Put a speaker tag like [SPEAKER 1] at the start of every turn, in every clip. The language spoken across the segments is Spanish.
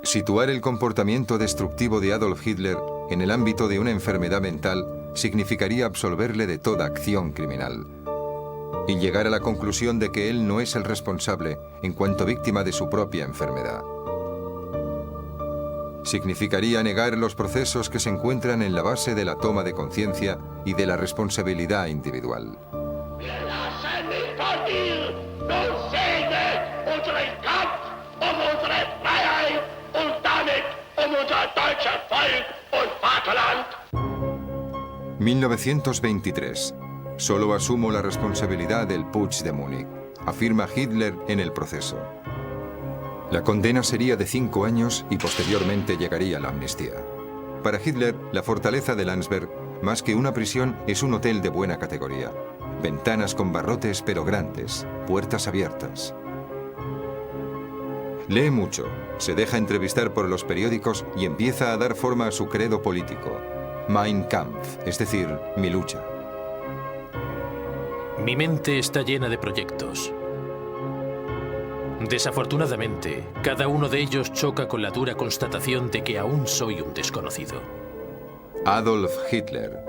[SPEAKER 1] Situar el comportamiento destructivo de Adolf Hitler en el ámbito de una enfermedad mental significaría absolverle de toda acción criminal y llegar a la conclusión de que él no es el responsable en cuanto víctima de su propia enfermedad. Significaría negar los procesos que se encuentran en la base de la toma de conciencia y de la responsabilidad individual. «1923. Solo asumo la responsabilidad del Putsch de Múnich», afirma Hitler en el proceso. La condena sería de 5 años y posteriormente llegaría la amnistía. Para Hitler, la fortaleza de Landsberg, más que una prisión, es un hotel de buena categoría. Ventanas con barrotes pero grandes, puertas abiertas. Lee mucho, se deja entrevistar por los periódicos y empieza a dar forma a su credo político. Mein Kampf, es decir, mi lucha.
[SPEAKER 2] Mi mente está llena de proyectos. Desafortunadamente, cada uno de ellos choca con la dura constatación de que aún soy un desconocido.
[SPEAKER 1] Adolf Hitler.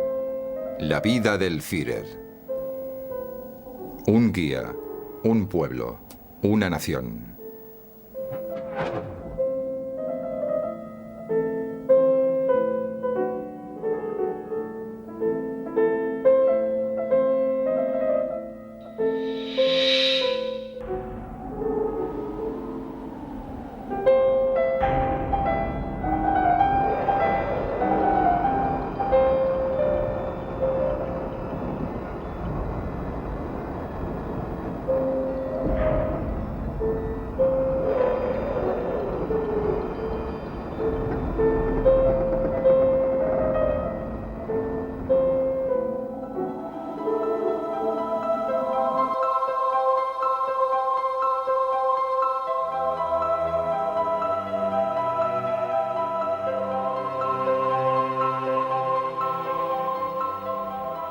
[SPEAKER 1] La vida del Führer. Un guía, un pueblo, una nación.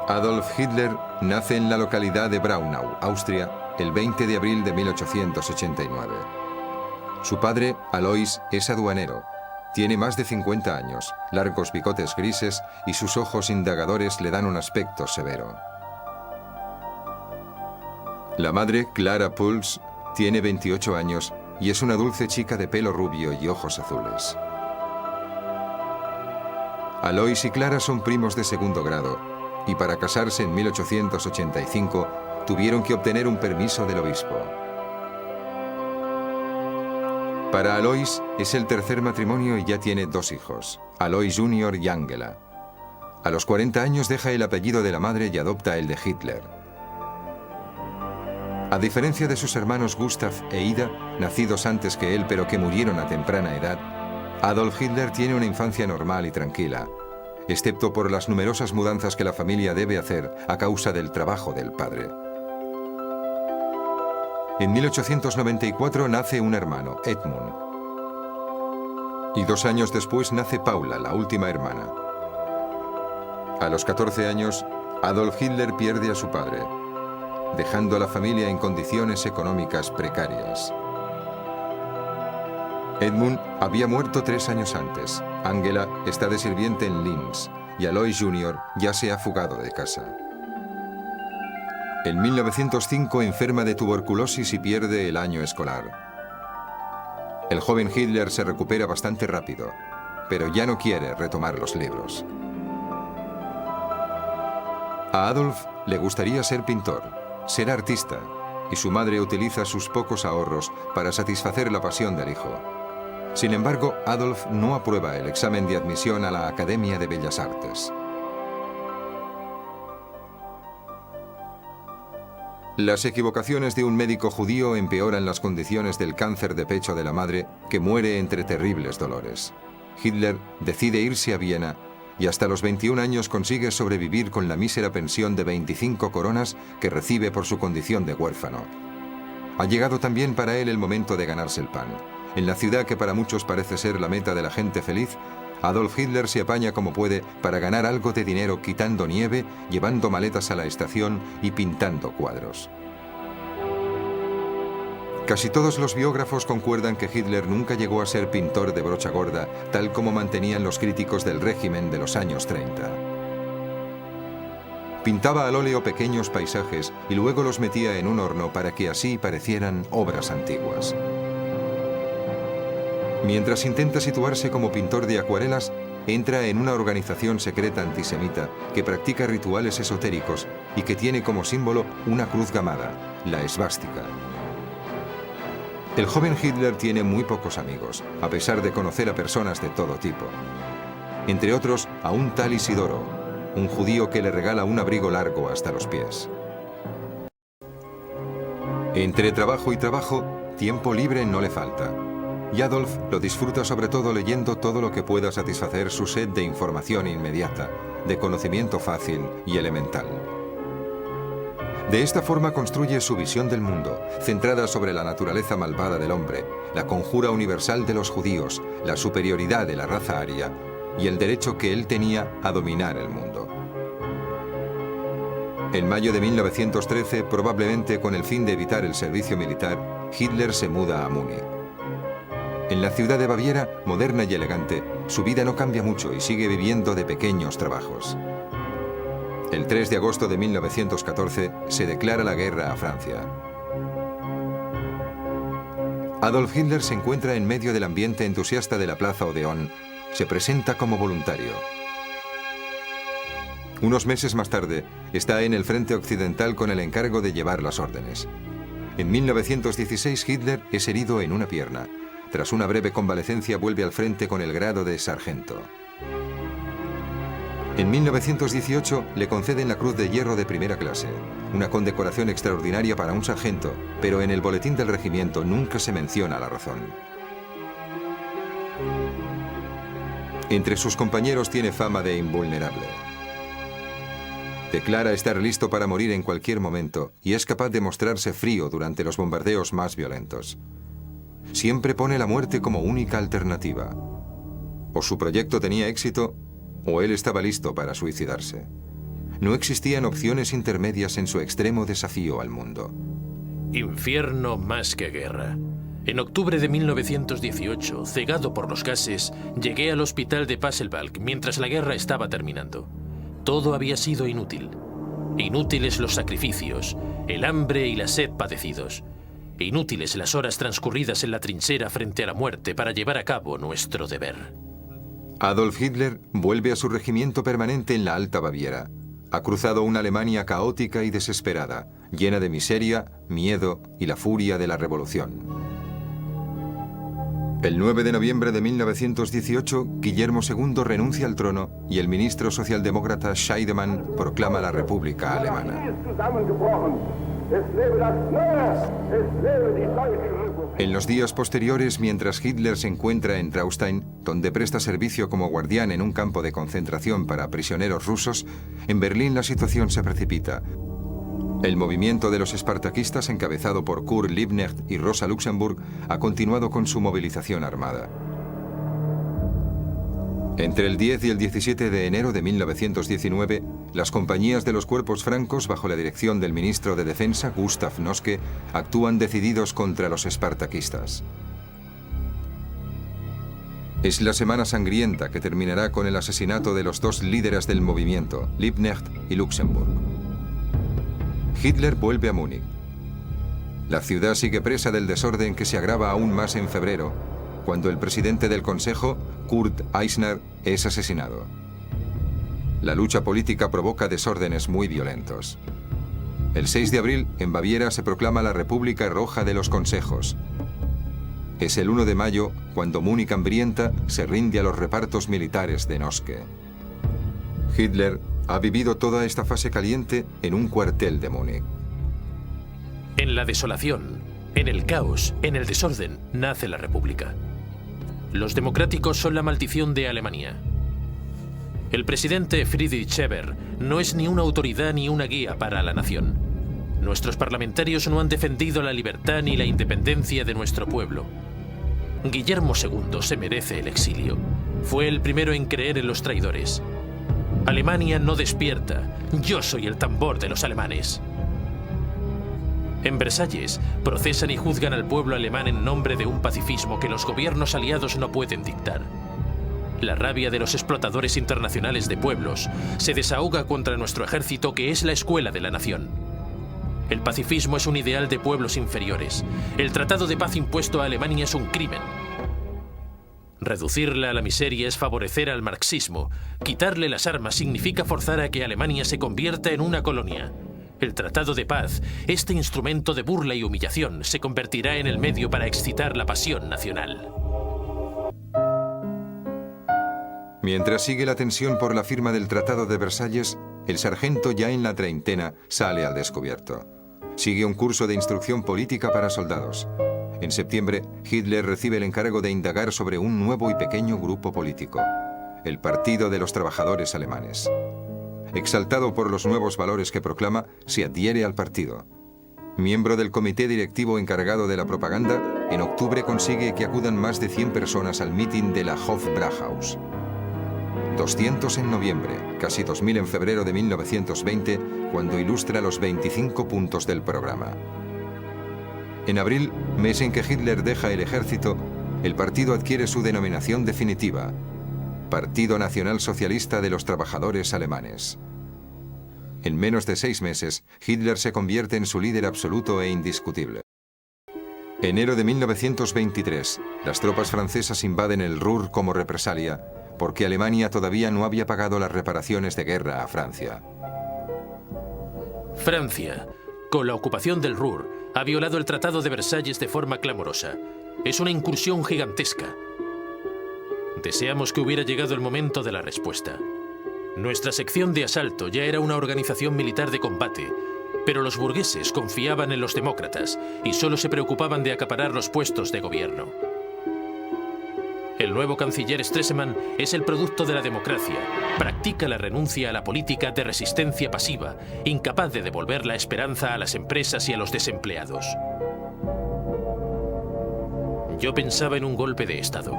[SPEAKER 1] Adolf Hitler nace en la localidad de Braunau, Austria, el 20 de abril de 1889. Su padre, Alois, es aduanero. Tiene más de 50 años, largos bigotes grises y sus ojos indagadores le dan un aspecto severo. La madre, Clara Puls, tiene 28 años y es una dulce chica de pelo rubio y ojos azules. Alois y Clara son primos de segundo grado y para casarse en 1885 tuvieron que obtener un permiso del obispo. Para Alois es el tercer matrimonio y ya tiene 2 hijos, Alois Jr. y Angela. A los 40 años deja el apellido de la madre y adopta el de Hitler. A diferencia de sus hermanos Gustav e Ida, nacidos antes que él pero que murieron a temprana edad, Adolf Hitler tiene una infancia normal y tranquila, excepto por las numerosas mudanzas que la familia debe hacer a causa del trabajo del padre. En 1894 nace un hermano, Edmund. Y 2 años después nace Paula, la última hermana. A los 14 años, Adolf Hitler pierde a su padre, dejando a la familia en condiciones económicas precarias. Edmund había muerto 3 años antes. Angela está de sirviente en Linz y Alois Jr. ya se ha fugado de casa. En 1905 enferma de tuberculosis y pierde el año escolar. El joven Hitler se recupera bastante rápido, pero ya no quiere retomar los libros. A Adolf le gustaría ser pintor, ser artista, y su madre utiliza sus pocos ahorros para satisfacer la pasión del hijo. Sin embargo, Adolf no aprueba el examen de admisión a la Academia de Bellas Artes. Las equivocaciones de un médico judío empeoran las condiciones del cáncer de pecho de la madre, que muere entre terribles dolores. Hitler decide irse a Viena y hasta los 21 años consigue sobrevivir con la mísera pensión de 25 coronas que recibe por su condición de huérfano. Ha llegado también para él el momento de ganarse el pan. En la ciudad que para muchos parece ser la meta de la gente feliz, Adolf Hitler se apaña como puede para ganar algo de dinero quitando nieve, llevando maletas a la estación y pintando cuadros. Casi todos los biógrafos concuerdan que Hitler nunca llegó a ser pintor de brocha gorda, tal como mantenían los críticos del régimen de los años 30. Pintaba al óleo pequeños paisajes y luego los metía en un horno para que así parecieran obras antiguas. Mientras intenta situarse como pintor de acuarelas, entra en una organización secreta antisemita que practica rituales esotéricos y que tiene como símbolo una cruz gamada, la esvástica. El joven Hitler tiene muy pocos amigos, a pesar de conocer a personas de todo tipo. Entre otros, a un tal Isidoro, un judío que le regala un abrigo largo hasta los pies. Entre trabajo y trabajo, tiempo libre no le falta. Y Adolf lo disfruta sobre todo leyendo todo lo que pueda satisfacer su sed de información inmediata, de conocimiento fácil y elemental. De esta forma construye su visión del mundo, centrada sobre la naturaleza malvada del hombre, la conjura universal de los judíos, la superioridad de la raza aria y el derecho que él tenía a dominar el mundo. En mayo de 1913, probablemente con el fin de evitar el servicio militar, Hitler se muda a Múnich. En la ciudad de Baviera, moderna y elegante, su vida no cambia mucho y sigue viviendo de pequeños trabajos. El 3 de agosto de 1914 se declara la guerra a Francia. Adolf Hitler se encuentra en medio del ambiente entusiasta de la Plaza Odeón. Se presenta como voluntario. Unos meses más tarde, está en el frente occidental con el encargo de llevar las órdenes. En 1916, Hitler es herido en una pierna. Tras una breve convalecencia, vuelve al frente con el grado de sargento. En 1918, le conceden la Cruz de Hierro de primera clase, una condecoración extraordinaria para un sargento, pero en el boletín del regimiento nunca se menciona la razón. Entre sus compañeros tiene fama de invulnerable. Declara estar listo para morir en cualquier momento y es capaz de mostrarse frío durante los bombardeos más violentos. Siempre pone la muerte como única alternativa. O su proyecto tenía éxito, o él estaba listo para suicidarse. No existían opciones intermedias en su extremo desafío al mundo.
[SPEAKER 2] Infierno más que guerra. En octubre de 1918, cegado por los gases, llegué al hospital de Pasewalk mientras la guerra estaba terminando. Todo había sido inútil. Inútiles los sacrificios, el hambre y la sed padecidos. Inútiles las horas transcurridas en la trinchera frente a la muerte para llevar a cabo nuestro deber.
[SPEAKER 1] Adolf Hitler vuelve a su regimiento permanente en la Alta Baviera. Ha cruzado una Alemania caótica y desesperada, llena de miseria, miedo y la furia de la revolución. El 9 de noviembre de 1918, Guillermo II renuncia al trono y el ministro socialdemócrata Scheidemann proclama la República Alemana. En los días posteriores, mientras Hitler se encuentra en Traunstein, donde presta servicio como guardián en un campo de concentración para prisioneros rusos, en Berlín la situación se precipita. El movimiento de los espartaquistas, encabezado por Kurt Liebknecht y Rosa Luxemburg, ha continuado con su movilización armada. Entre el 10 y el 17 de enero de 1919, las compañías de los cuerpos francos, bajo la dirección del ministro de Defensa, Gustav Noske, actúan decididos contra los espartaquistas. Es la semana sangrienta que terminará con el asesinato de los dos líderes del movimiento, Liebknecht y Luxemburg. Hitler vuelve a Múnich. La ciudad sigue presa del desorden que se agrava aún más en febrero, cuando el presidente del Consejo, Kurt Eisner, es asesinado. La lucha política provoca desórdenes muy violentos. El 6 de abril, en Baviera, se proclama la República Roja de los Consejos. Es el 1 de mayo cuando Múnich hambrienta se rinde a los repartos militares de Noske. Hitler ha vivido toda esta fase caliente en un cuartel de Múnich.
[SPEAKER 2] En la desolación, en el caos, en el desorden, nace la República. Los democráticos son la maldición de Alemania. El presidente Friedrich Ebert no es ni una autoridad ni una guía para la nación. Nuestros parlamentarios no han defendido la libertad ni la independencia de nuestro pueblo. Guillermo II se merece el exilio. Fue el primero en creer en los traidores. Alemania no despierta. Yo soy el tambor de los alemanes. En Versalles, procesan y juzgan al pueblo alemán en nombre de un pacifismo que los gobiernos aliados no pueden dictar. La rabia de los explotadores internacionales de pueblos se desahoga contra nuestro ejército, que es la escuela de la nación. El pacifismo es un ideal de pueblos inferiores. El tratado de paz impuesto a Alemania es un crimen. Reducirla a la miseria es favorecer al marxismo. Quitarle las armas significa forzar a que Alemania se convierta en una colonia. El tratado de paz, este instrumento de burla y humillación, se convertirá en el medio para excitar la pasión nacional.
[SPEAKER 1] Mientras sigue la tensión por la firma del Tratado de Versalles, el sargento, ya en la treintena, sale al descubierto. Sigue un curso de instrucción política para soldados. En septiembre, Hitler recibe el encargo de indagar sobre un nuevo y pequeño grupo político, el Partido de los Trabajadores Alemanes. Exaltado por los nuevos valores que proclama, se adhiere al partido. Miembro del comité directivo encargado de la propaganda, en octubre consigue que acudan más de 100 personas al mitin de la Hofbrauhaus. 200 en noviembre, casi 2000 en febrero de 1920, cuando ilustra los 25 puntos del programa. En abril, mes en que Hitler deja el ejército, el partido adquiere su denominación definitiva: Partido Nacional Socialista de los Trabajadores Alemanes. En menos de 6 meses, Hitler se convierte en su líder absoluto e indiscutible. Enero de 1923, las tropas francesas invaden el Ruhr como represalia, porque Alemania todavía no había pagado las reparaciones de guerra a Francia.
[SPEAKER 2] Francia, con la ocupación del Ruhr, ha violado el Tratado de Versalles de forma clamorosa. Es una incursión gigantesca. Deseamos que hubiera llegado el momento de la respuesta. Nuestra sección de asalto ya era una organización militar de combate, pero los burgueses confiaban en los demócratas y solo se preocupaban de acaparar los puestos de gobierno. El nuevo canciller Stresemann es el producto de la democracia. Practica la renuncia a la política de resistencia pasiva, incapaz de devolver la esperanza a las empresas y a los desempleados. Yo pensaba en un golpe de Estado.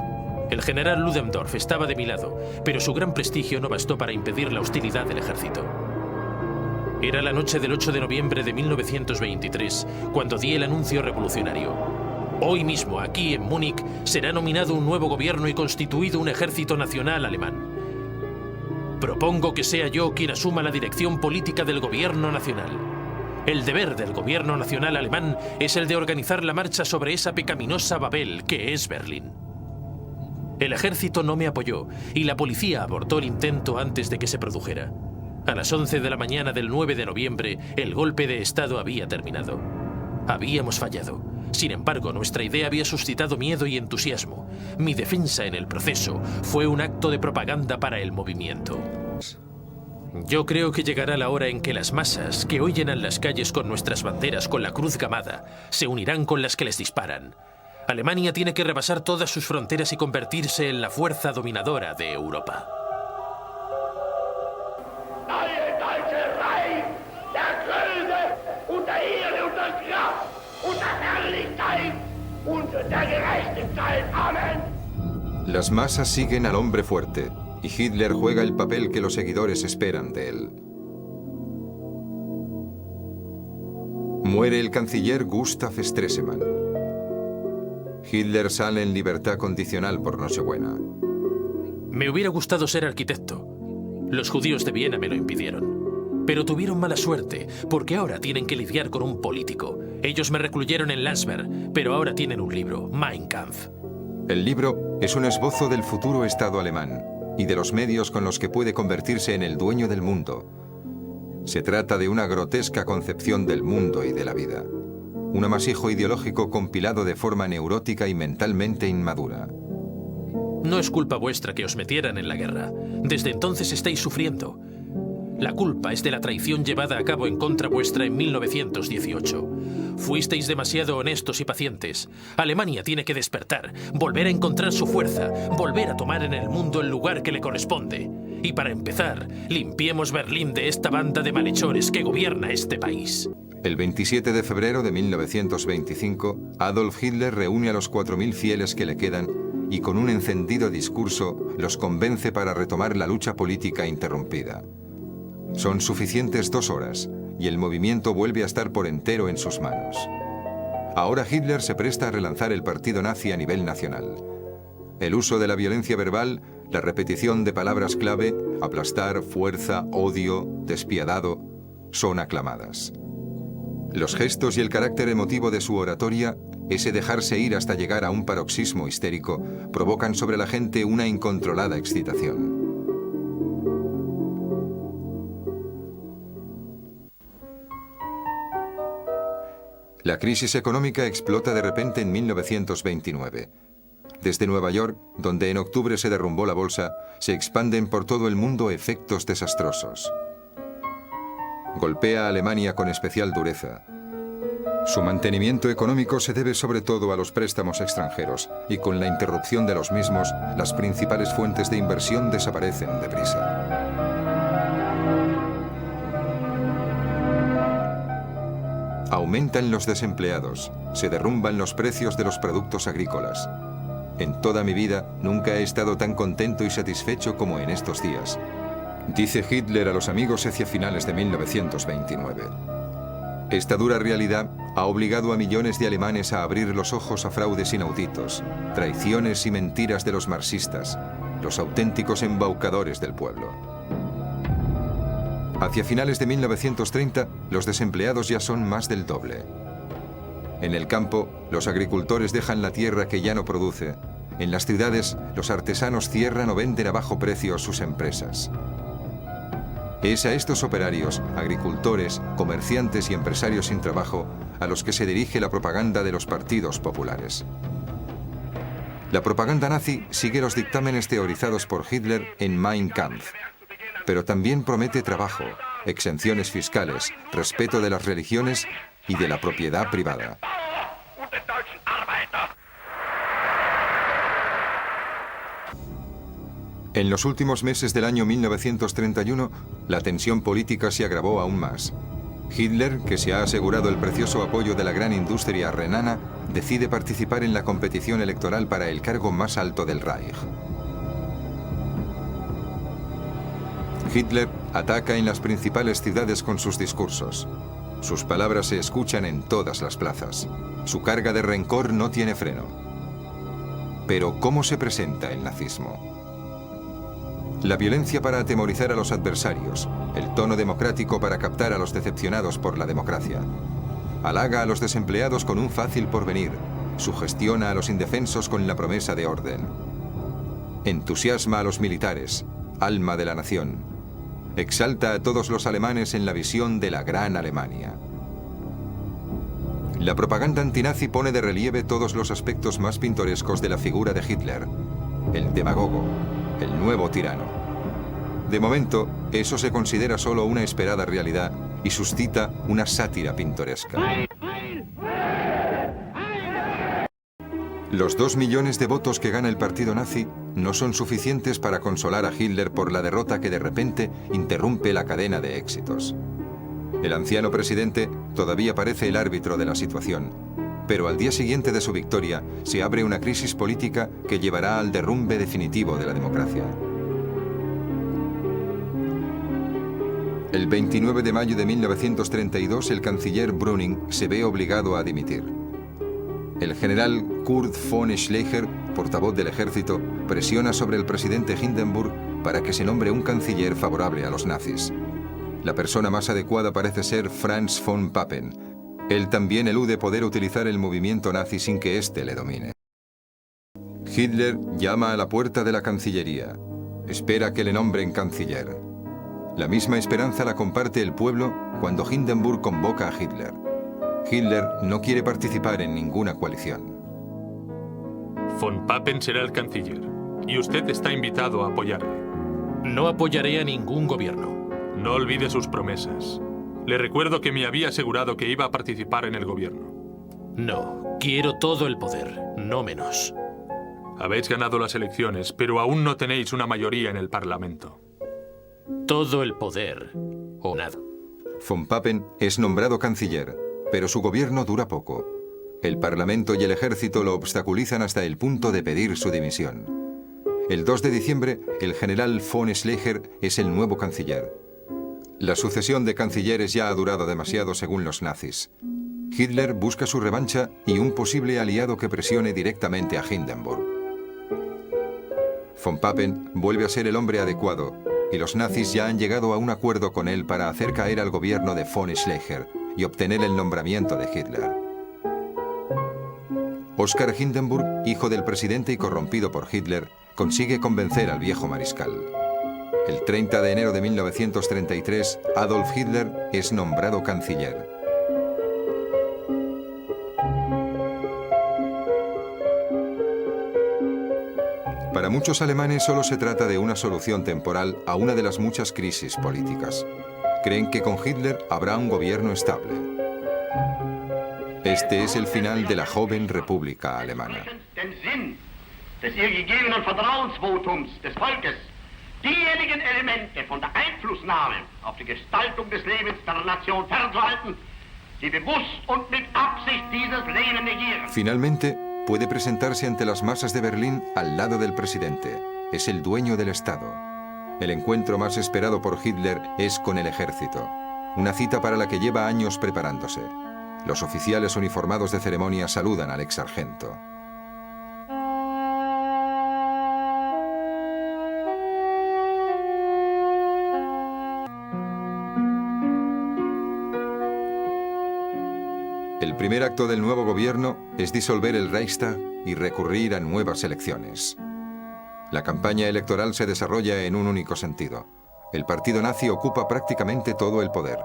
[SPEAKER 2] El general Ludendorff estaba de mi lado, pero su gran prestigio no bastó para impedir la hostilidad del ejército. Era la noche del 8 de noviembre de 1923, cuando di el anuncio revolucionario. Hoy mismo, aquí en Múnich, será nominado un nuevo gobierno y constituido un ejército nacional alemán. Propongo que sea yo quien asuma la dirección política del gobierno nacional. El deber del gobierno nacional alemán es el de organizar la marcha sobre esa pecaminosa Babel que es Berlín. El ejército no me apoyó y la policía abortó el intento antes de que se produjera. A las 11 de la mañana del 9 de noviembre, el golpe de Estado había terminado. Habíamos fallado. Sin embargo, nuestra idea había suscitado miedo y entusiasmo. Mi defensa en el proceso fue un acto de propaganda para el movimiento. Yo creo que llegará la hora en que las masas que hoy llenan las calles con nuestras banderas con la cruz gamada se unirán con las que les disparan. Alemania tiene que rebasar todas sus fronteras y convertirse en la fuerza dominadora de Europa.
[SPEAKER 1] Las masas siguen al hombre fuerte, y Hitler juega el papel que los seguidores esperan de él. Muere el canciller Gustav Stresemann. Hitler sale en libertad condicional por Nochebuena.
[SPEAKER 2] Me hubiera gustado ser arquitecto. Los judíos de Viena me lo impidieron. Pero tuvieron mala suerte, porque ahora tienen que lidiar con un político. Ellos me recluyeron en Landsberg, pero ahora tienen un libro, Mein Kampf.
[SPEAKER 1] El libro es un esbozo del futuro Estado alemán y de los medios con los que puede convertirse en el dueño del mundo. Se trata de una grotesca concepción del mundo y de la vida. Un amasijo ideológico compilado de forma neurótica y mentalmente inmadura.
[SPEAKER 2] No es culpa vuestra que os metieran en la guerra. Desde entonces estáis sufriendo. La culpa es de la traición llevada a cabo en contra vuestra en 1918. Fuisteis demasiado honestos y pacientes. Alemania tiene que despertar, volver a encontrar su fuerza, volver a tomar en el mundo el lugar que le corresponde. Y para empezar, limpiemos Berlín de esta banda de malhechores que gobierna este país.
[SPEAKER 1] El 27 de febrero de 1925, Adolf Hitler reúne a los 4000 fieles que le quedan y con un encendido discurso los convence para retomar la lucha política interrumpida. Son suficientes 2 horas y el movimiento vuelve a estar por entero en sus manos. Ahora Hitler se presta a relanzar el partido nazi a nivel nacional. El uso de la violencia verbal, la repetición de palabras clave, aplastar, fuerza, odio, despiadado, son aclamadas. Los gestos y el carácter emotivo de su oratoria, ese dejarse ir hasta llegar a un paroxismo histérico, provocan sobre la gente una incontrolada excitación. La crisis económica explota de repente en 1929. Desde Nueva York, donde en octubre se derrumbó la bolsa, se expanden por todo el mundo efectos desastrosos. Golpea a Alemania con especial dureza. Su mantenimiento económico se debe sobre todo a los préstamos extranjeros, y con la interrupción de los mismos, las principales fuentes de inversión desaparecen deprisa. Aumentan los desempleados, se derrumban los precios de los productos agrícolas. En toda mi vida nunca he estado tan contento y satisfecho como en estos días, dice Hitler a los amigos hacia finales de 1929. Esta dura realidad ha obligado a millones de alemanes a abrir los ojos a fraudes inauditos, traiciones y mentiras de los marxistas, los auténticos embaucadores del pueblo. Hacia finales de 1930, los desempleados ya son más del doble. En el campo, los agricultores dejan la tierra que ya no produce. En las ciudades, los artesanos cierran o venden a bajo precio sus empresas. Es a estos operarios, agricultores, comerciantes y empresarios sin trabajo a los que se dirige la propaganda de los partidos populares. La propaganda nazi sigue los dictámenes teorizados por Hitler en Mein Kampf, pero también promete trabajo, exenciones fiscales, respeto de las religiones y de la propiedad privada. En los últimos meses del año 1931, la tensión política se agravó aún más. Hitler, que se ha asegurado el precioso apoyo de la gran industria renana, decide participar en la competición electoral para el cargo más alto del Reich. Hitler ataca en las principales ciudades con sus discursos. Sus palabras se escuchan en todas las plazas. Su carga de rencor no tiene freno. Pero ¿cómo se presenta el nazismo? La violencia para atemorizar a los adversarios, el tono democrático para captar a los decepcionados por la democracia. Halaga a los desempleados con un fácil porvenir, sugestiona a los indefensos con la promesa de orden. Entusiasma a los militares, alma de la nación. Exalta a todos los alemanes en la visión de la gran Alemania. La propaganda antinazi pone de relieve todos los aspectos más pintorescos de la figura de Hitler, el demagogo, el nuevo tirano. De momento, eso se considera solo una esperada realidad y suscita una sátira pintoresca. Los 2 millones de votos que gana el partido nazi no son suficientes para consolar a Hitler por la derrota que de repente interrumpe la cadena de éxitos. El anciano presidente todavía parece el árbitro de la situación, pero al día siguiente de su victoria se abre una crisis política que llevará al derrumbe definitivo de la democracia. El 29 de mayo de 1932 el canciller Brüning se ve obligado a dimitir. El general Kurt von Schleicher, portavoz del ejército, presiona sobre el presidente Hindenburg para que se nombre un canciller favorable a los nazis. La persona más adecuada parece ser Franz von Papen. Él también elude poder utilizar el movimiento nazi sin que éste le domine. Hitler llama a la puerta de la Cancillería. Espera que le nombren canciller. La misma esperanza la comparte el pueblo cuando Hindenburg convoca a Hitler. Hitler no quiere participar en ninguna coalición.
[SPEAKER 3] Von Papen será el canciller, y usted está invitado a apoyarle.
[SPEAKER 2] No apoyaré a ningún gobierno.
[SPEAKER 3] No olvide sus promesas. Le recuerdo que me había asegurado que iba a participar en el gobierno.
[SPEAKER 2] No, quiero todo el poder, no menos.
[SPEAKER 3] Habéis ganado las elecciones, pero aún no tenéis una mayoría en el Parlamento.
[SPEAKER 2] Todo el poder, o nada.
[SPEAKER 1] Von Papen es nombrado canciller, pero su gobierno dura poco. El Parlamento y el ejército lo obstaculizan hasta el punto de pedir su dimisión. El 2 de diciembre, el general von Schleicher es el nuevo canciller. La sucesión de cancilleres ya ha durado demasiado según los nazis. Hitler busca su revancha y un posible aliado que presione directamente a Hindenburg. Von Papen vuelve a ser el hombre adecuado y los nazis ya han llegado a un acuerdo con él para hacer caer al gobierno de von Schleicher y obtener el nombramiento de Hitler. Oskar Hindenburg, hijo del presidente y corrompido por Hitler, consigue convencer al viejo mariscal. El 30 de enero de 1933, Adolf Hitler es nombrado canciller. Para muchos alemanes solo se trata de una solución temporal a una de las muchas crisis políticas. Creen que con Hitler habrá un gobierno estable. Este es el final de la joven República Alemana.
[SPEAKER 4] Diejenigen Elemente von der Einflussnahme auf die Gestaltung des Lebens der Nation fernzuhalten, die bewusst und mit Absicht dieses Leben negieren.
[SPEAKER 1] Finalmente, puede presentarse ante las masas de Berlín al lado del presidente. Es el dueño del Estado. El encuentro más esperado por Hitler es con el ejército. Una cita para la que lleva años preparándose. Los oficiales uniformados de ceremonia saludan al ex sargento. El primer acto del nuevo gobierno es disolver el Reichstag y recurrir a nuevas elecciones. La campaña electoral se desarrolla en un único sentido. El partido nazi ocupa prácticamente todo el poder.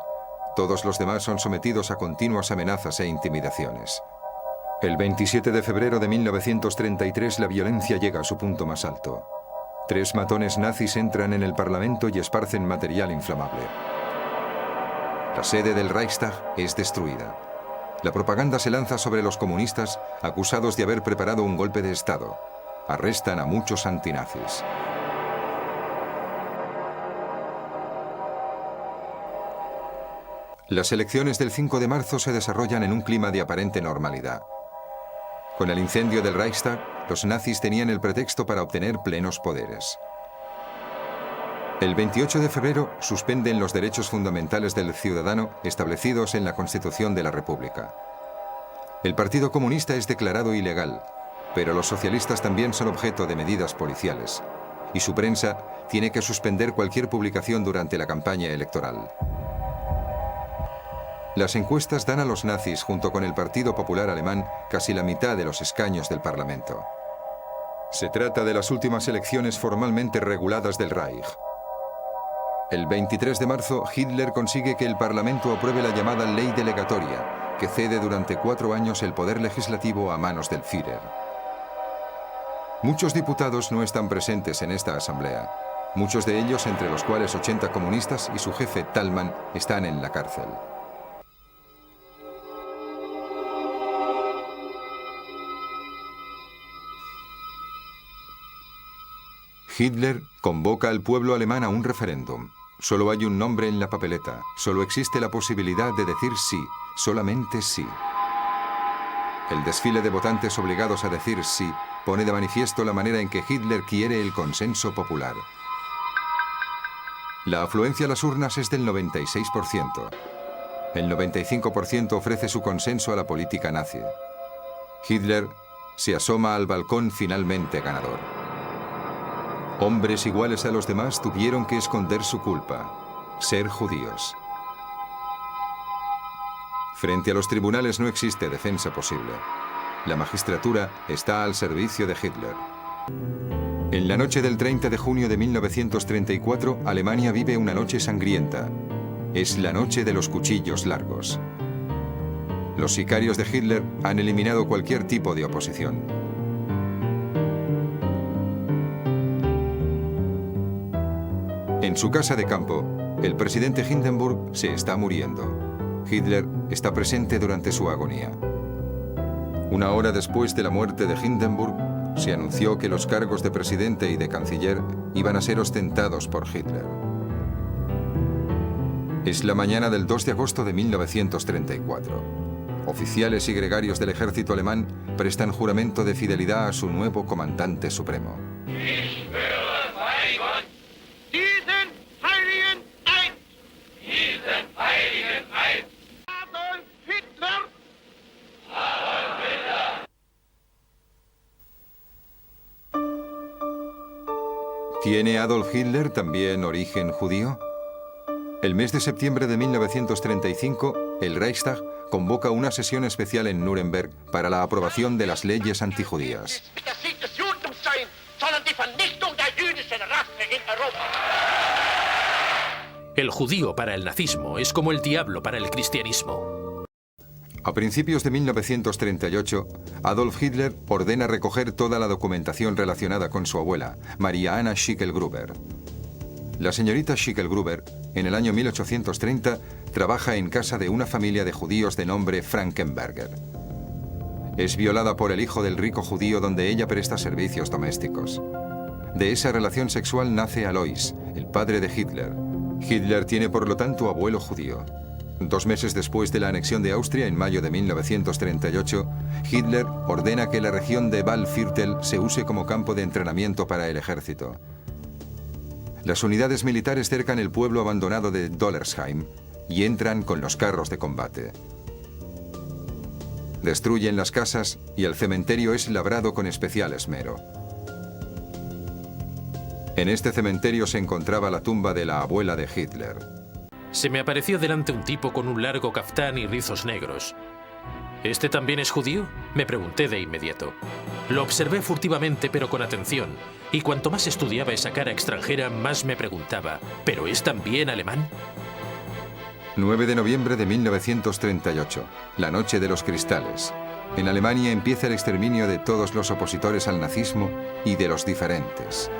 [SPEAKER 1] Todos los demás son sometidos a continuas amenazas e intimidaciones. El 27 de febrero de 1933 la violencia llega a su punto más alto. 3 matones nazis entran en el Parlamento y esparcen material inflamable. La sede del Reichstag es destruida. La propaganda se lanza sobre los comunistas, acusados de haber preparado un golpe de Estado. Arrestan a muchos antinazis. Las elecciones del 5 de marzo se desarrollan en un clima de aparente normalidad. Con el incendio del Reichstag, los nazis tenían el pretexto para obtener plenos poderes. El 28 de febrero suspenden los derechos fundamentales del ciudadano establecidos en la Constitución de la República. El Partido Comunista es declarado ilegal, pero los socialistas también son objeto de medidas policiales, y su prensa tiene que suspender cualquier publicación durante la campaña electoral. Las encuestas dan a los nazis, junto con el Partido Popular Alemán, casi la mitad de los escaños del Parlamento. Se trata de las últimas elecciones formalmente reguladas del Reich. El 23 de marzo, Hitler consigue que el Parlamento apruebe la llamada Ley Delegatoria, que cede durante 4 años el poder legislativo a manos del Führer. Muchos diputados no están presentes en esta asamblea. Muchos de ellos, entre los cuales 80 comunistas y su jefe Thälmann, están en la cárcel. Hitler convoca al pueblo alemán a un referéndum. Solo hay un nombre en la papeleta. Solo existe la posibilidad de decir sí, solamente sí. El desfile de votantes obligados a decir sí pone de manifiesto la manera en que Hitler quiere el consenso popular. La afluencia a las urnas es del 96%. El 95% ofrece su consenso a la política nazi. Hitler se asoma al balcón finalmente ganador. Hombres iguales a los demás tuvieron que esconder su culpa, ser judíos. Frente a los tribunales no existe defensa posible. La magistratura está al servicio de Hitler. En la noche del 30 de junio de 1934, Alemania vive una noche sangrienta. Es la noche de los cuchillos largos. Los sicarios de Hitler han eliminado cualquier tipo de oposición. En su casa de campo, el presidente Hindenburg se está muriendo. Hitler está presente durante su agonía. Una hora después de la muerte de Hindenburg, se anunció que los cargos de presidente y de canciller iban a ser ostentados por Hitler. Es la mañana del 2 de agosto de 1934. Oficiales y gregarios del ejército alemán prestan juramento de fidelidad a su nuevo comandante supremo. ¿Tiene Adolf Hitler también origen judío? El mes de septiembre de 1935, el Reichstag convoca una sesión especial en Nuremberg para la aprobación de las leyes antijudías.
[SPEAKER 2] El judío para el nazismo es como el diablo para el cristianismo.
[SPEAKER 1] A principios de 1938, Adolf Hitler ordena recoger toda la documentación relacionada con su abuela, Maria Anna Schickel-Gruber. La señorita Schickel-Gruber, en el año 1830, trabaja en casa de una familia de judíos de nombre Frankenberger. Es violada por el hijo del rico judío donde ella presta servicios domésticos. De esa relación sexual nace Alois, el padre de Hitler. Hitler tiene por lo tanto abuelo judío. 2 meses después de la anexión de Austria, en mayo de 1938, Hitler ordena que la región de Waldviertel se use como campo de entrenamiento para el ejército. Las unidades militares cercan el pueblo abandonado de Dollersheim y entran con los carros de combate. Destruyen las casas y el cementerio es labrado con especial esmero. En este cementerio se encontraba la tumba de la abuela de Hitler.
[SPEAKER 2] Se me apareció delante un tipo con un largo caftán y rizos negros. ¿Este también es judío?, me pregunté de inmediato. Lo observé furtivamente pero con atención, y cuanto más estudiaba esa cara extranjera, más me preguntaba, ¿pero es también alemán?
[SPEAKER 1] 9 de noviembre de 1938, la noche de los cristales. En Alemania empieza el exterminio de todos los opositores al nazismo y de los diferentes.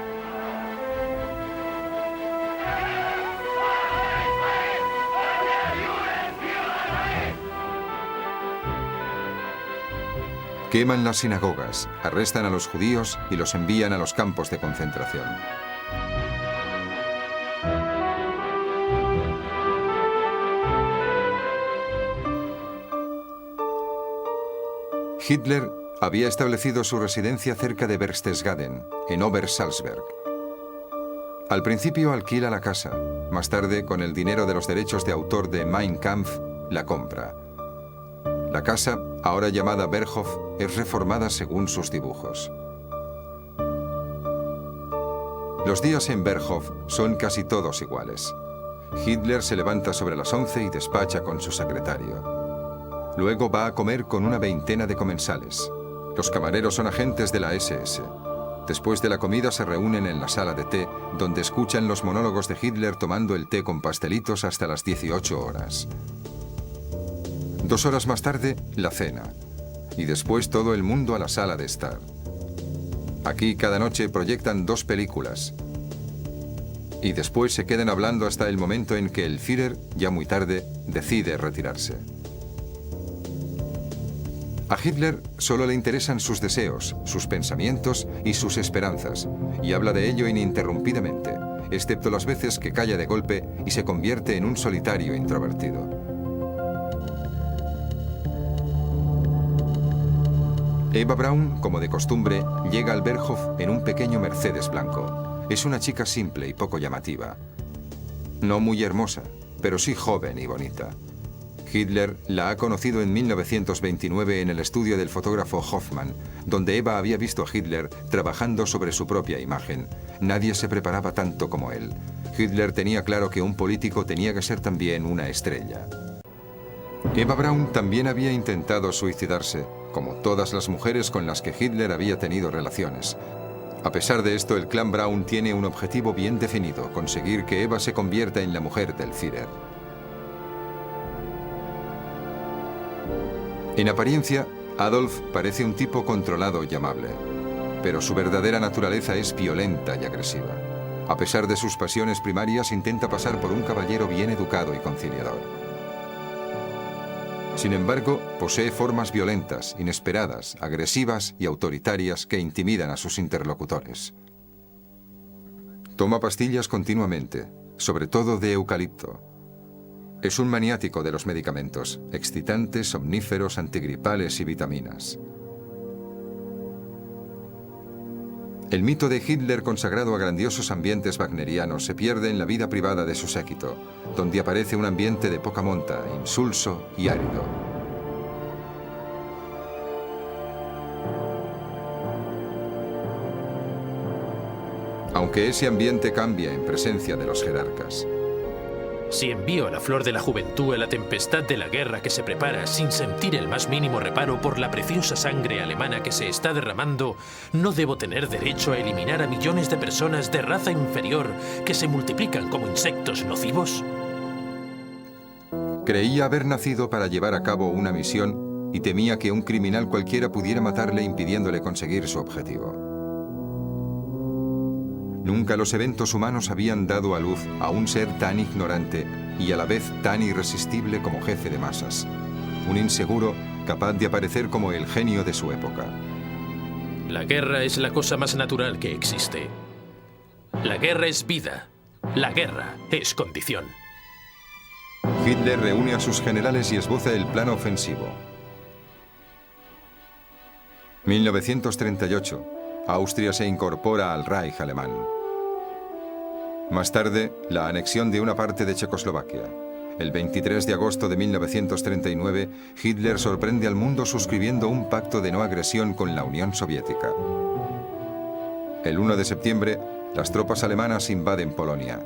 [SPEAKER 1] Queman las sinagogas, arrestan a los judíos y los envían a los campos de concentración. Hitler había establecido su residencia cerca de Berchtesgaden, en Obersalzberg. Al principio alquila la casa, más tarde, con el dinero de los derechos de autor de Mein Kampf, la compra. La casa, ahora llamada Berghof, es reformada según sus dibujos. Los días en Berghof son casi todos iguales. Hitler se levanta sobre las 11 y despacha con su secretario. Luego va a comer con una veintena de comensales. Los camareros son agentes de la SS. Después de la comida se reúnen en la sala de té, donde escuchan los monólogos de Hitler tomando el té con pastelitos hasta las 18 horas. 2 horas más tarde, la cena. Y después todo el mundo a la sala de estar. Aquí cada noche proyectan 2 películas. Y después se quedan hablando hasta el momento en que el Führer, ya muy tarde, decide retirarse. A Hitler solo le interesan sus deseos, sus pensamientos y sus esperanzas, y habla de ello ininterrumpidamente, excepto las veces que calla de golpe y se convierte en un solitario introvertido. Eva Braun, como de costumbre, llega al Berghof en un pequeño Mercedes blanco. Es una chica simple y poco llamativa. No muy hermosa, pero sí joven y bonita. Hitler la ha conocido en 1929 en el estudio del fotógrafo Hoffmann, donde Eva había visto a Hitler trabajando sobre su propia imagen. Nadie se preparaba tanto como él. Hitler tenía claro que un político tenía que ser también una estrella. Eva Braun también había intentado suicidarse, como todas las mujeres con las que Hitler había tenido relaciones. A pesar de esto, el clan Braun tiene un objetivo bien definido: conseguir que Eva se convierta en la mujer del Führer. En apariencia, Adolf parece un tipo controlado y amable, pero su verdadera naturaleza es violenta y agresiva. A pesar de sus pasiones primarias, intenta pasar por un caballero bien educado y conciliador. Sin embargo, posee formas violentas, inesperadas, agresivas y autoritarias que intimidan a sus interlocutores. Toma pastillas continuamente, sobre todo de eucalipto. Es un maniático de los medicamentos, excitantes, somníferos, antigripales y vitaminas. El mito de Hitler consagrado a grandiosos ambientes wagnerianos se pierde en la vida privada de su séquito, donde aparece un ambiente de poca monta, insulso y árido. Aunque ese ambiente cambia en presencia de los jerarcas.
[SPEAKER 2] Si envío a la flor de la juventud a la tempestad de la guerra que se prepara sin sentir el más mínimo reparo por la preciosa sangre alemana que se está derramando, ¿no debo tener derecho a eliminar a millones de personas de raza inferior que se multiplican como insectos nocivos?
[SPEAKER 1] Creía haber nacido para llevar a cabo una misión y temía que un criminal cualquiera pudiera matarle impidiéndole conseguir su objetivo. Nunca los eventos humanos habían dado a luz a un ser tan ignorante y a la vez tan irresistible como jefe de masas. Un inseguro capaz de aparecer como el genio de su época.
[SPEAKER 2] La guerra es la cosa más natural que existe. La guerra es vida. La guerra es condición.
[SPEAKER 1] Hitler reúne a sus generales y esboza el plan ofensivo. 1938. Austria se incorpora al Reich alemán. Más tarde, la anexión de una parte de Checoslovaquia. El 23 de agosto de 1939, Hitler sorprende al mundo suscribiendo un pacto de no agresión con la Unión Soviética. El 1 de septiembre, las tropas alemanas invaden Polonia.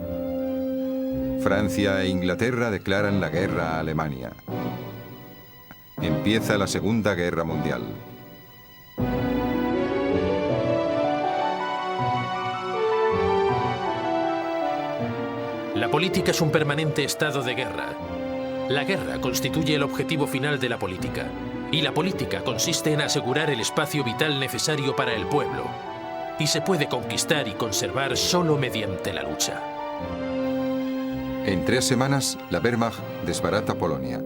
[SPEAKER 1] Francia e Inglaterra declaran la guerra a Alemania. Empieza la Segunda Guerra Mundial.
[SPEAKER 2] La política es un permanente estado de guerra. La guerra constituye el objetivo final de la política. Y la política consiste en asegurar el espacio vital necesario para el pueblo. Y se puede conquistar y conservar solo mediante la lucha.
[SPEAKER 1] En 3 semanas, la Wehrmacht desbarata Polonia.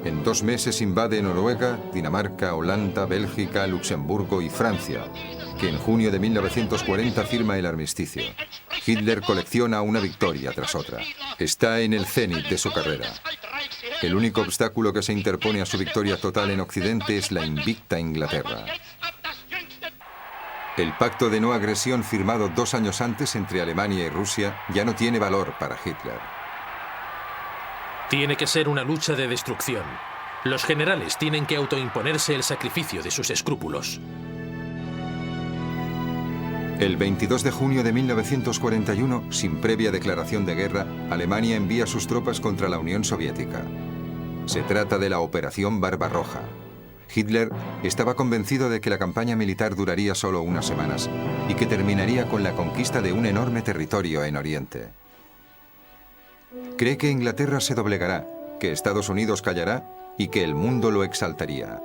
[SPEAKER 1] En 2 meses invade Noruega, Dinamarca, Holanda, Bélgica, Luxemburgo y Francia, que en junio de 1940 firma el armisticio. Hitler colecciona una victoria tras otra. Está en el cenit de su carrera. El único obstáculo que se interpone a su victoria total en Occidente es la invicta Inglaterra. El pacto de no agresión firmado 2 años antes entre Alemania y Rusia ya no tiene valor para Hitler.
[SPEAKER 2] Tiene que ser una lucha de destrucción. Los generales tienen que autoimponerse el sacrificio de sus escrúpulos.
[SPEAKER 1] El 22 de junio de 1941, sin previa declaración de guerra, Alemania envía sus tropas contra la Unión Soviética. Se trata de la Operación Barbarroja. Hitler estaba convencido de que la campaña militar duraría solo unas semanas y que terminaría con la conquista de un enorme territorio en Oriente. Cree que Inglaterra se doblegará, que Estados Unidos callará y que el mundo lo exaltaría.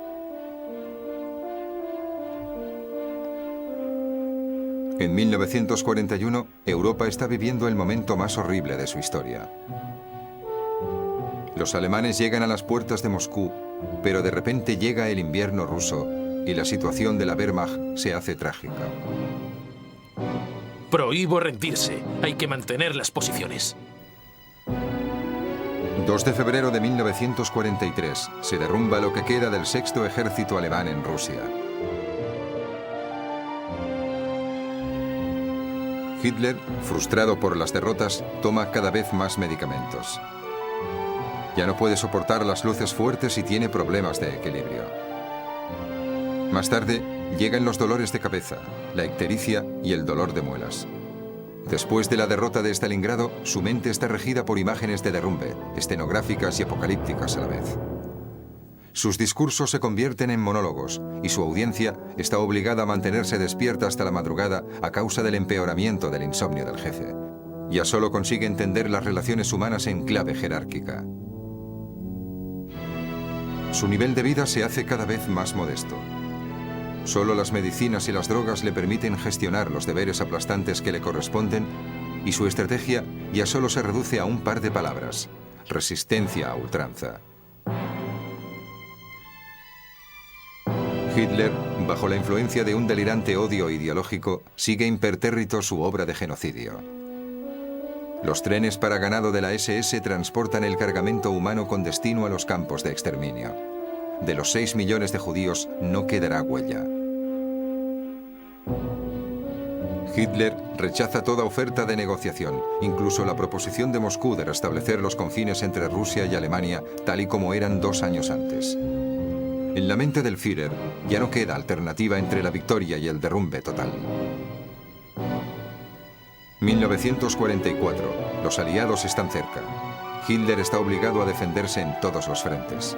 [SPEAKER 1] En 1941, Europa está viviendo el momento más horrible de su historia. Los alemanes llegan a las puertas de Moscú, pero de repente llega el invierno ruso y la situación de la Wehrmacht se hace trágica.
[SPEAKER 2] Prohíbo rendirse. Hay que mantener las posiciones.
[SPEAKER 1] 2 de febrero de 1943, se derrumba lo que queda del 6º ejército alemán en Rusia. Hitler, frustrado por las derrotas, toma cada vez más medicamentos. Ya no puede soportar las luces fuertes y tiene problemas de equilibrio. Más tarde, llegan los dolores de cabeza, la ictericia y el dolor de muelas. Después de la derrota de Stalingrado, su mente está regida por imágenes de derrumbe, escenográficas y apocalípticas a la vez. Sus discursos se convierten en monólogos y su audiencia está obligada a mantenerse despierta hasta la madrugada a causa del empeoramiento del insomnio del jefe. Ya solo consigue entender las relaciones humanas en clave jerárquica. Su nivel de vida se hace cada vez más modesto. Solo las medicinas y las drogas le permiten gestionar los deberes aplastantes que le corresponden y su estrategia ya solo se reduce a un par de palabras: resistencia a ultranza. Hitler, bajo la influencia de un delirante odio ideológico, sigue impertérrito su obra de genocidio. Los trenes para ganado de la SS transportan el cargamento humano con destino a los campos de exterminio. De los 6 millones de judíos no quedará huella. Hitler rechaza toda oferta de negociación, incluso la proposición de Moscú de restablecer los confines entre Rusia y Alemania tal y como eran 2 años antes. En la mente del Führer ya no queda alternativa entre la victoria y el derrumbe total. 1944. Los aliados están cerca. Hitler está obligado a defenderse en todos los frentes.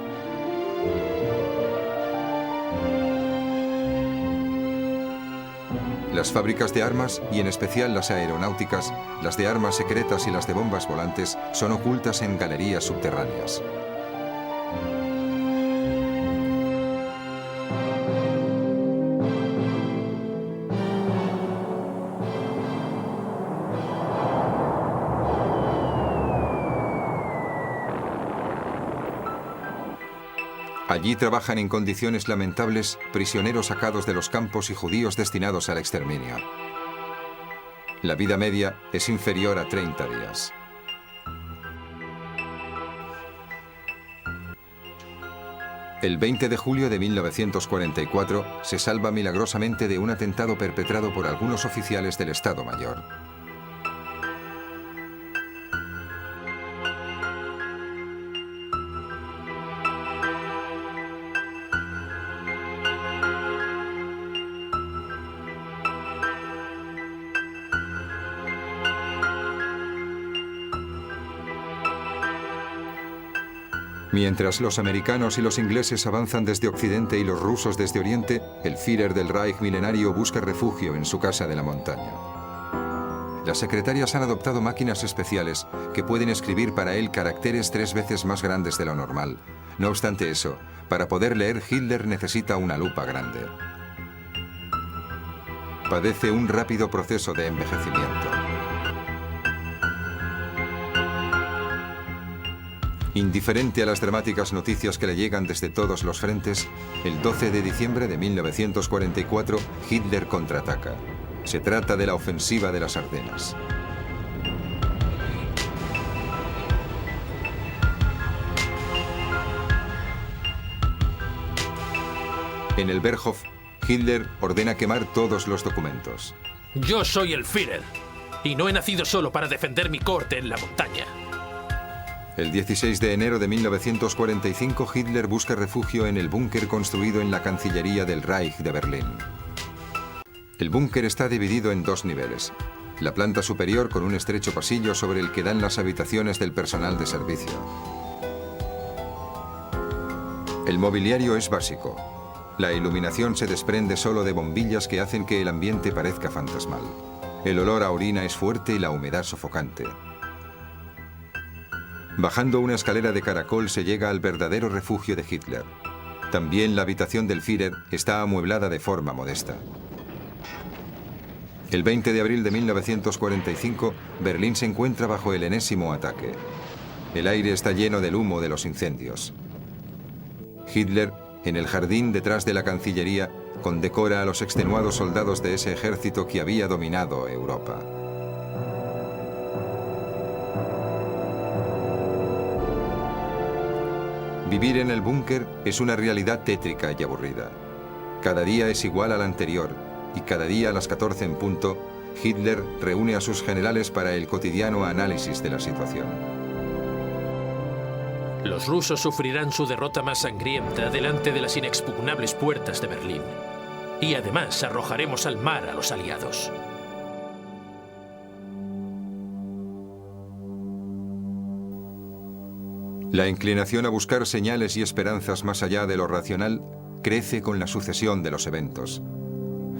[SPEAKER 1] Las fábricas de armas, y en especial las aeronáuticas, las de armas secretas y las de bombas volantes, son ocultas en galerías subterráneas. Allí trabajan en condiciones lamentables prisioneros sacados de los campos y judíos destinados al exterminio. La vida media es inferior a 30 días. El 20 de julio de 1944 se salva milagrosamente de un atentado perpetrado por algunos oficiales del Estado Mayor. Mientras los americanos y los ingleses avanzan desde Occidente y los rusos desde Oriente, el Führer del Reich milenario busca refugio en su casa de la montaña. Las secretarias han adoptado máquinas especiales que pueden escribir para él caracteres 3 veces más grandes de lo normal. No obstante eso, para poder leer, Hitler necesita una lupa grande. Padece un rápido proceso de envejecimiento. Indiferente a las dramáticas noticias que le llegan desde todos los frentes, el 12 de diciembre de 1944, Hitler contraataca. Se trata de la ofensiva de las Ardenas. En el Berghof, Hitler ordena quemar todos los documentos.
[SPEAKER 2] Yo soy el Führer, y no he nacido solo para defender mi corte en la montaña.
[SPEAKER 1] El 16 de enero de 1945, Hitler busca refugio en el búnker construido en la Cancillería del Reich de Berlín. El búnker está dividido en 2 niveles. La planta superior con un estrecho pasillo sobre el que dan las habitaciones del personal de servicio. El mobiliario es básico. La iluminación se desprende solo de bombillas que hacen que el ambiente parezca fantasmal. El olor a orina es fuerte y la humedad sofocante. Bajando una escalera de caracol se llega al verdadero refugio de Hitler. También la habitación del Führer está amueblada de forma modesta. El 20 de abril de 1945, Berlín se encuentra bajo el enésimo ataque. El aire está lleno del humo de los incendios. Hitler, en el jardín detrás de la Cancillería, condecora a los extenuados soldados de ese ejército que había dominado Europa. Vivir en el búnker es una realidad tétrica y aburrida. Cada día es igual al anterior, y cada día a las 14 en punto, Hitler reúne a sus generales para el cotidiano análisis de la situación.
[SPEAKER 2] Los rusos sufrirán su derrota más sangrienta delante de las inexpugnables puertas de Berlín. Y además arrojaremos al mar a los aliados.
[SPEAKER 1] La inclinación a buscar señales y esperanzas más allá de lo racional crece con la sucesión de los eventos.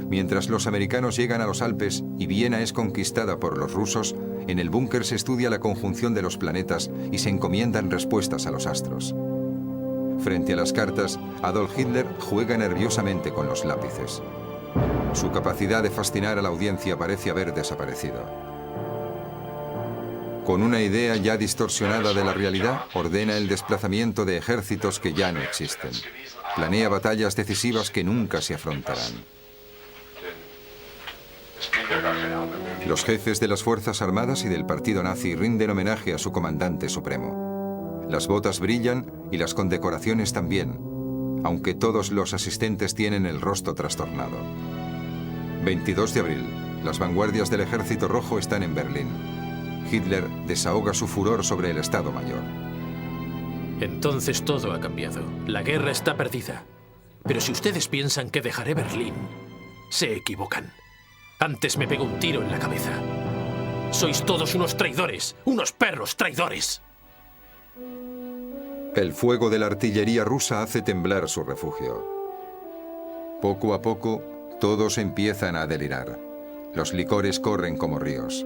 [SPEAKER 1] Mientras los americanos llegan a los Alpes y Viena es conquistada por los rusos, en el búnker se estudia la conjunción de los planetas y se encomiendan respuestas a los astros. Frente a las cartas, Adolf Hitler juega nerviosamente con los lápices. Su capacidad de fascinar a la audiencia parece haber desaparecido. Con una idea ya distorsionada de la realidad, ordena el desplazamiento de ejércitos que ya no existen. Planea batallas decisivas que nunca se afrontarán. Los jefes de las Fuerzas Armadas y del partido nazi rinden homenaje a su comandante supremo. Las botas brillan y las condecoraciones también, aunque todos los asistentes tienen el rostro trastornado. 22 de abril. Las vanguardias del Ejército Rojo están en Berlín. Hitler desahoga su furor sobre el Estado Mayor.
[SPEAKER 2] Entonces todo ha cambiado. La guerra está perdida. Pero si ustedes piensan que dejaré Berlín, se equivocan. Antes me pego un tiro en la cabeza. Sois todos unos traidores, unos perros traidores.
[SPEAKER 1] El fuego de la artillería rusa hace temblar su refugio. Poco a poco, todos empiezan a delirar. Los licores corren como ríos.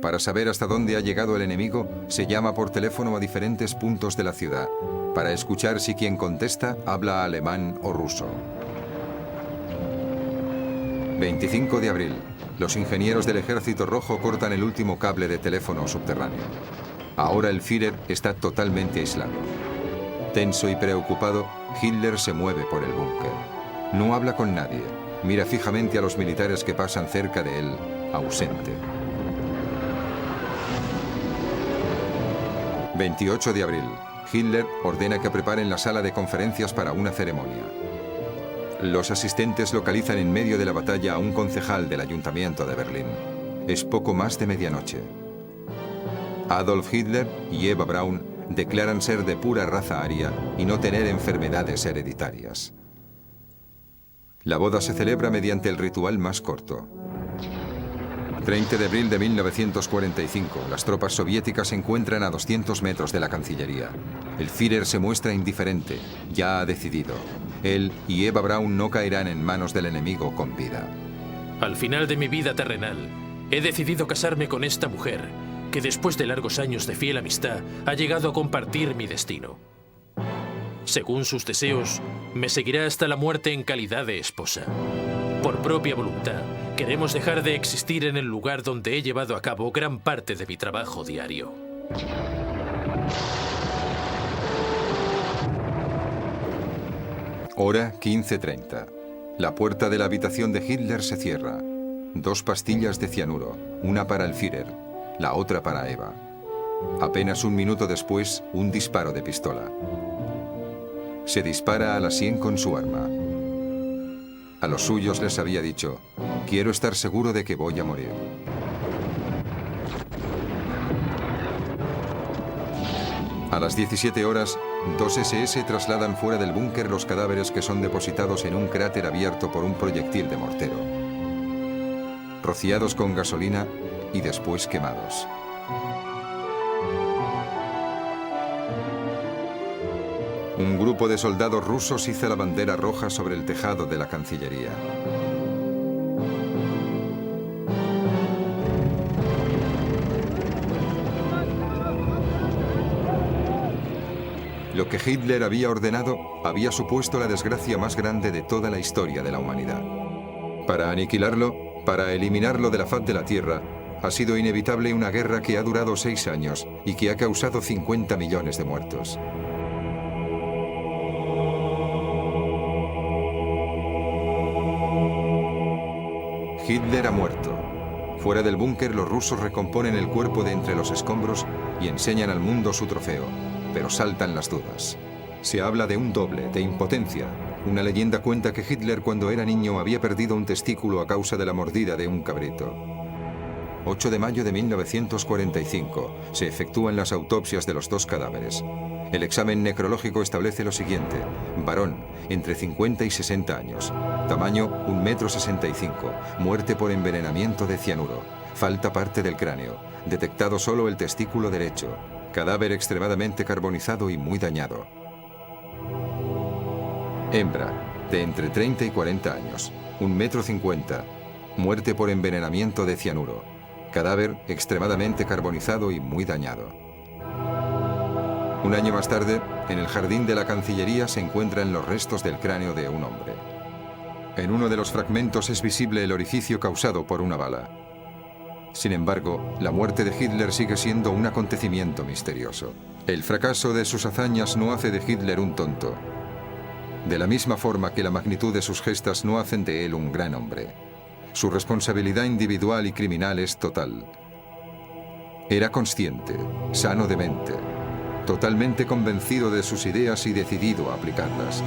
[SPEAKER 1] Para saber hasta dónde ha llegado el enemigo, se llama por teléfono a diferentes puntos de la ciudad, para escuchar si quien contesta habla alemán o ruso. 25 de abril. Los ingenieros del Ejército Rojo cortan el último cable de teléfono subterráneo. Ahora el Führer está totalmente aislado. Tenso y preocupado, Hitler se mueve por el búnker. No habla con nadie. Mira fijamente a los militares que pasan cerca de él, ausente. 28 de abril. Hitler ordena que preparen la sala de conferencias para una ceremonia. Los asistentes localizan en medio de la batalla a un concejal del Ayuntamiento de Berlín. Es poco más de medianoche. Adolf Hitler y Eva Braun declaran ser de pura raza aria y no tener enfermedades hereditarias. La boda se celebra mediante el ritual más corto. 30 de abril de 1945, las tropas soviéticas se encuentran a 200 metros de la Cancillería. El Führer se muestra indiferente, ya ha decidido. Él y Eva Braun no caerán en manos del enemigo con vida.
[SPEAKER 2] Al final de mi vida terrenal, he decidido casarme con esta mujer, que después de largos años de fiel amistad, ha llegado a compartir mi destino. Según sus deseos, me seguirá hasta la muerte en calidad de esposa. Por propia voluntad, queremos dejar de existir en el lugar donde he llevado a cabo gran parte de mi trabajo diario.
[SPEAKER 1] Hora 15:30. La puerta de la habitación de Hitler se cierra. 2 pastillas de cianuro, una para el Führer, la otra para Eva. Apenas un minuto después, un disparo de pistola. Se dispara a la sien con su arma. A los suyos les había dicho: quiero estar seguro de que voy a morir. A las 17 horas, 2 SS trasladan fuera del búnker los cadáveres que son depositados en un cráter abierto por un proyectil de mortero. Rociados con gasolina y después quemados. Un grupo de soldados rusos iza la bandera roja sobre el tejado de la Cancillería. Lo que Hitler había ordenado había supuesto la desgracia más grande de toda la historia de la humanidad. Para aniquilarlo, para eliminarlo de la faz de la Tierra, ha sido inevitable una guerra que ha durado 6 años y que ha causado 50 millones de muertos. Hitler ha muerto. Fuera del búnker, los rusos recomponen el cuerpo de entre los escombros y enseñan al mundo su trofeo, pero saltan las dudas. Se habla de un doble, de impotencia. Una leyenda cuenta que Hitler, cuando era niño, había perdido un testículo a causa de la mordida de un cabrito. 8 de mayo de 1945. Se efectúan las autopsias de los 2 cadáveres. El examen necrológico establece lo siguiente: varón, entre 50 y 60 años, tamaño 1,65 m, muerte por envenenamiento de cianuro, falta parte del cráneo, detectado solo el testículo derecho, cadáver extremadamente carbonizado y muy dañado. Hembra, de entre 30 y 40 años, 1,50 m, muerte por envenenamiento de cianuro, cadáver extremadamente carbonizado y muy dañado. Un año más tarde, en el jardín de la Cancillería se encuentran los restos del cráneo de un hombre. En uno de los fragmentos es visible el orificio causado por una bala. Sin embargo, la muerte de Hitler sigue siendo un acontecimiento misterioso. El fracaso de sus hazañas no hace de Hitler un tonto. De la misma forma que la magnitud de sus gestas no hacen de él un gran hombre. Su responsabilidad individual y criminal es total. Era consciente, sano de mente, totalmente convencido de sus ideas y decidido a aplicarlas.